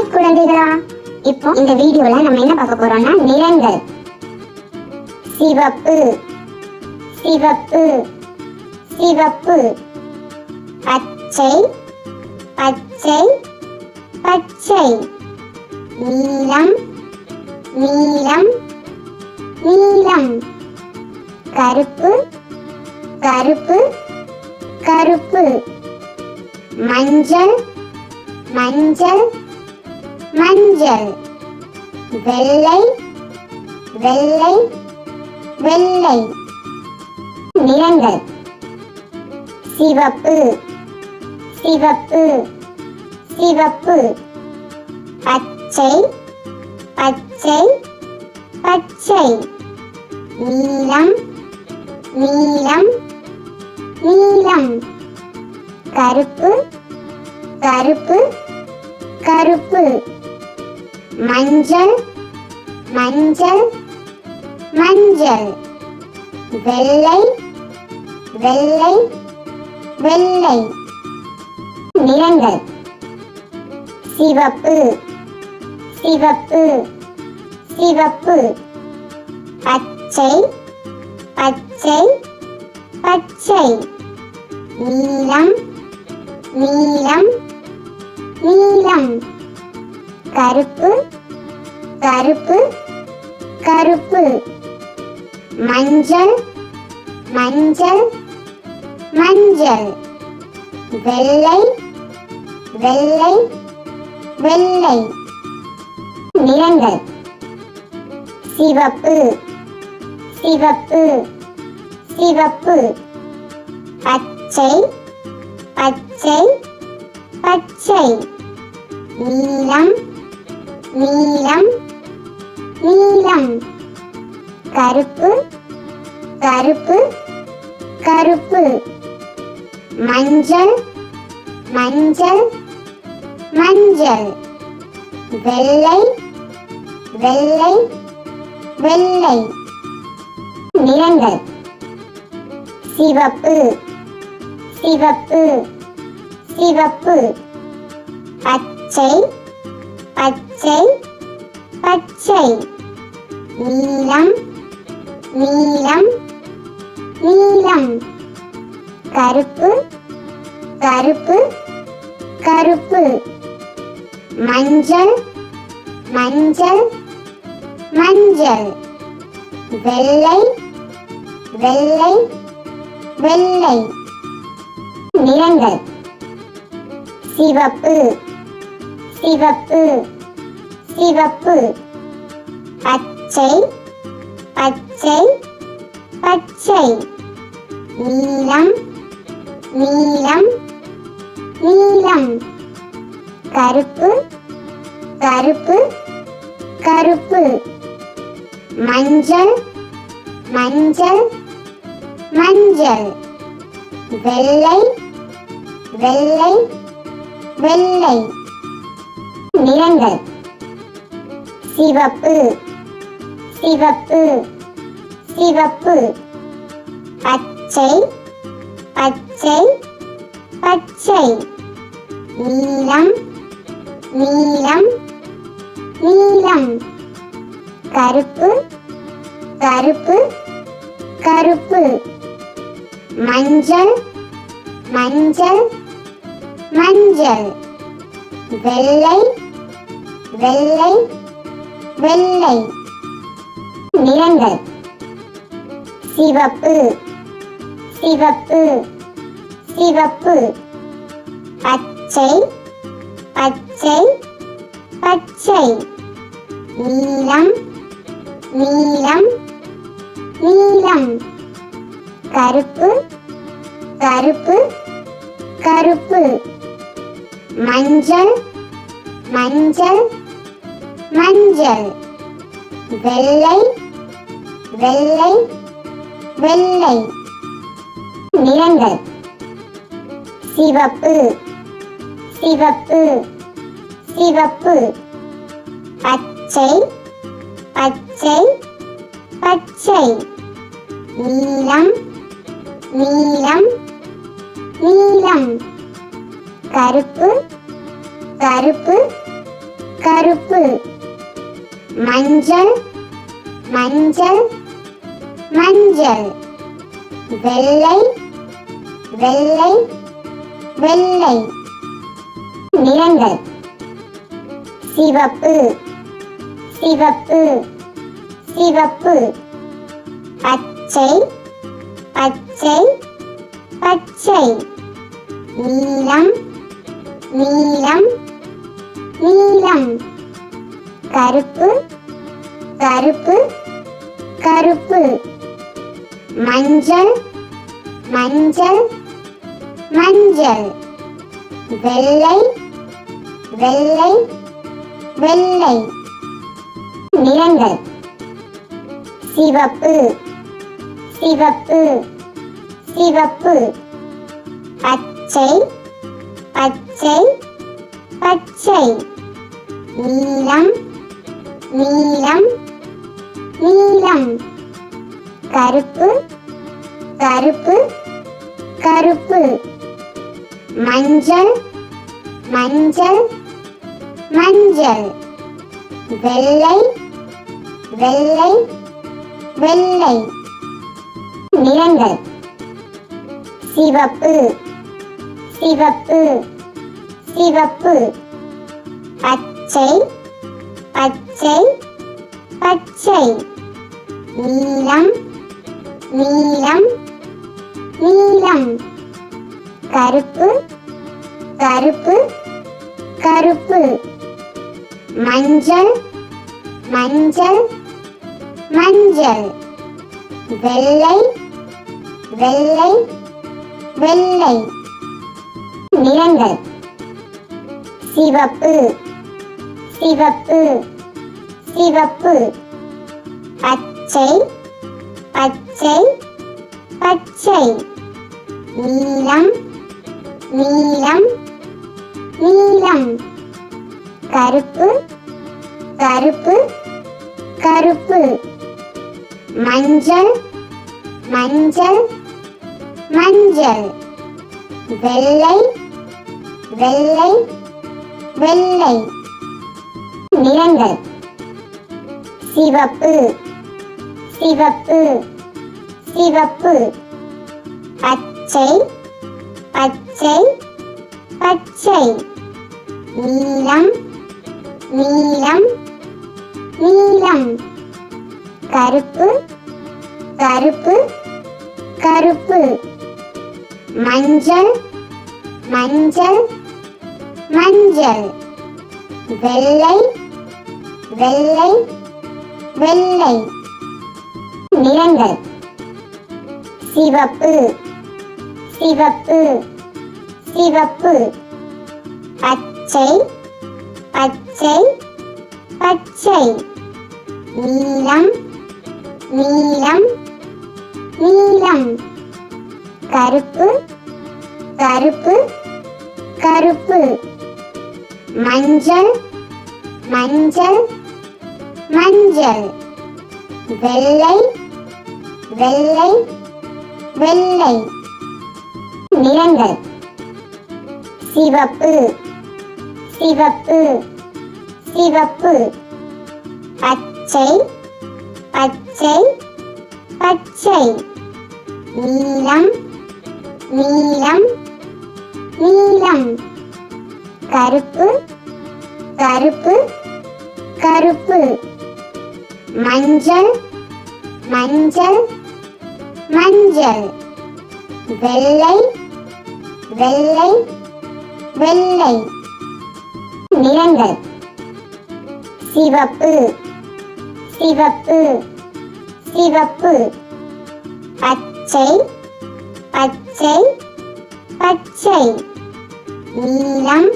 Hi குழந்தைகளா, இப்போ இந்த வீடியோல நம்ம என்ன பார்க்க போறோம்னா நிறங்கள். சிவப்பு சிவப்பு சிவப்பு, பச்சை பச்சை பச்சை, நீலம் நீலம் நீலம், கருப்பு கருப்பு கருப்பு, மஞ்சள் மஞ்சள் மஞ்சள், வெள்ளை வெள்ளை வெள்ளை. நிறங்கள் சிவப்பு சிவப்பு சிவப்பு, பச்சை பச்சை பச்சை, நீலம் நீலம் நீலம், கருப்பு கருப்பு கருப்பு, மஞ்சள் மஞ்சள் மஞ்சள், வெள்ளை வெள்ளை வெள்ளை. நிறங்கள் சிவப்பு சிவப்பு சிவப்பு, பச்சை பச்சை பச்சை, நீலம் நீலம் நீலம், கருப்பு கருப்பு கருப்பு, மஞ்சள் மஞ்சள் மஞ்சள், வெள்ளை வெள்ளை வெள்ளை. நிறங்கள் சிவப்பு சிவப்பு சிவப்பு, பச்சை பச்சை பச்சை, நீலம் நீலம் நீலம், கருப்பு கருப்பு கருப்பு, மஞ்சள் மஞ்சள் மஞ்சள், வெள்ளை வெள்ளை வெள்ளை. நிறங்கள் சிவப்பு சிவப்பு சிவப்பு, பச்சை பச்சை பச்சை, நீலம் நீலம் நீலம், கருப்பு கருப்பு கருப்பு, மஞ்சள் மஞ்சள் மஞ்சள், வெள்ளை வெள்ளை வெள்ளை. நிறங்கள் சிவப்பு சிவப்பு சிவப்பு, பச்சை பச்சை பச்சை, நீலம் நீலம் நீலம், கருப்பு கருப்பு கருப்பு, மஞ்சள் மஞ்சள் மஞ்சள், வெள்ளை வெள்ளை வெள்ளை. நிறங்கள் சிவப்பு சிவப்பு சிவப்பு, பச்சை பச்சை பச்சை, நீலம் நீலம் நீலம், கருப்பு கருப்பு கருப்பு, மஞ்சள் மஞ்சள் மஞ்சள், வெள்ளை வெள்ளை வெள்ளை. நிறங்கள் சிவப்பு சிவப்பு சிவப்பு, பச்சை பச்சை பச்சை, நீலம் நீலம் நீலம், கருப்பு கருப்பு கருப்பு, மஞ்சள் மஞ்சள் மஞ்சள், வெள்ளை வெள்ளை வெள்ளை. நிறங்கள் சிவப்பு சிவப்பு சிவப்பு, பச்சை பச்சை பச்சை, நீலம் நீலம் நீலம், கருப்பு கருப்பு கருப்பு மஞ்சள் மஞ்சள் மஞ்சள் வெள்ளை வெள்ளை வெள்ளை நிறங்கள் சிவப்பு சிவப்பு சிவப்பு பச்சை பச்சை பச்சை நீலம் நீலம் நீலம் கருப்பு கருப்பு கருப்பு மஞ்சள் மஞ்சள் மஞ்சள் வெள்ளை வெள்ளை வெள்ளை நிறங்கள் சிவப்பு சிவப்பு சிவப்பு பச்சை பச்சை பச்சை நீலம் நீலம் நீலம் கருப்பு கருப்பு கருப்பு மஞ்சள் மஞ்சள் மஞ்சள் வெள்ளை வெள்ளை வெள்ளை நிறங்கள் சிவப்பு சிவப்பு சிவப்பு பச்சை பச்சை பச்சை நீலம் நீலம் நீலம் கருப்பு கருப்பு கருப்பு மஞ்சள் மஞ்சள் மஞ்சள் வெள்ளை வெள்ளை வெள்ளை நிறங்கள் சிவப்பு சிவப்பு சிவப்பு பச்சை பச்சை பச்சை நீலம் நீலம் நீலம் கருப்பு கருப்பு கருப்பு மஞ்சள் மஞ்சள் மஞ்சள் வெள்ளை வெள்ளை வெள்ளை நிறங்கள் சிவப்பு சிவப்பு சிவப்பு பச்சை பச்சை பச்சை நீலம் நீலம் நீலம் கருப்பு கருப்பு கருப்பு மஞ்சள் மஞ்சள் மஞ்சள் வெள்ளை வெள்ளை வெள்ளை நிறங்கள் சிவப்பு சிவப்பு சிவப்பு பச்சை பச்சை பச்சை நீலம் நீலம் நீலம் கருப்பு கருப்பு கருப்பு மஞ்சள் மஞ்சள் மஞ்சள் வெள்ளை வெள்ளை வெள்ளை நிறங்கள் சிவப்பு சிவப்பு சிவப்பு பச்சை பச்சை பச்சை நீலம் நீலம் நீலம் கருப்பு கருப்பு கருப்பு மஞ்சள் மஞ்சள் மஞ்சள் வெள்ளை வெள்ளை வெள்ளை நிறங்கள் சிவப்பு சிவப்பு சிவப்பு பச்சை பச்சை பச்சை நீலம்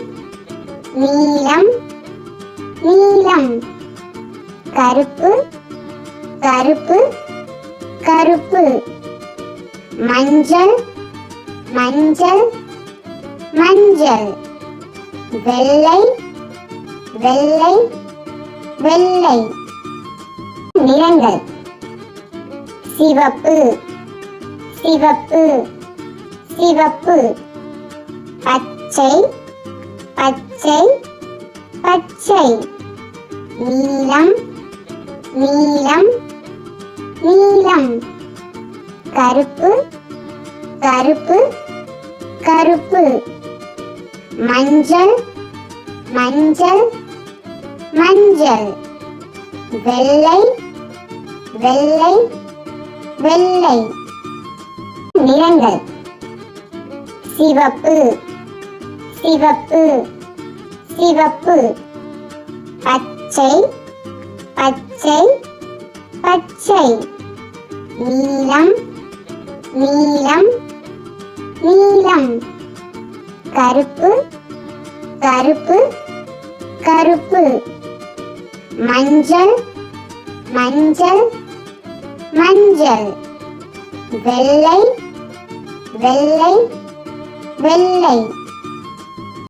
நீலம் நீலம் கருப்பு கருப்பு கருப்பு மஞ்சள் மஞ்சள் மஞ்சள் வெள்ளை வெள்ளை வெள்ளை நிறங்கள் சிவப்பு சிவப்பு சிவப்பு பச்சை பச்சை பச்சை நீலம் நீலம் நீலம். கருப்பு கருப்பு கருப்பு. மஞ்சள் மஞ்சள் மஞ்சள். வெள்ளை வெள்ளை வெள்ளை. நிறங்கள் சிவப்பு சிவப்பு சிவப்பு. பச்சை பச்சை பச்சை. நீலம் நீலம் நீலம். கருப்பு கருப்பு கருப்பு. மஞ்சள் மஞ்சள் மஞ்சள். வெள்ளை வெள்ளை வெள்ளை.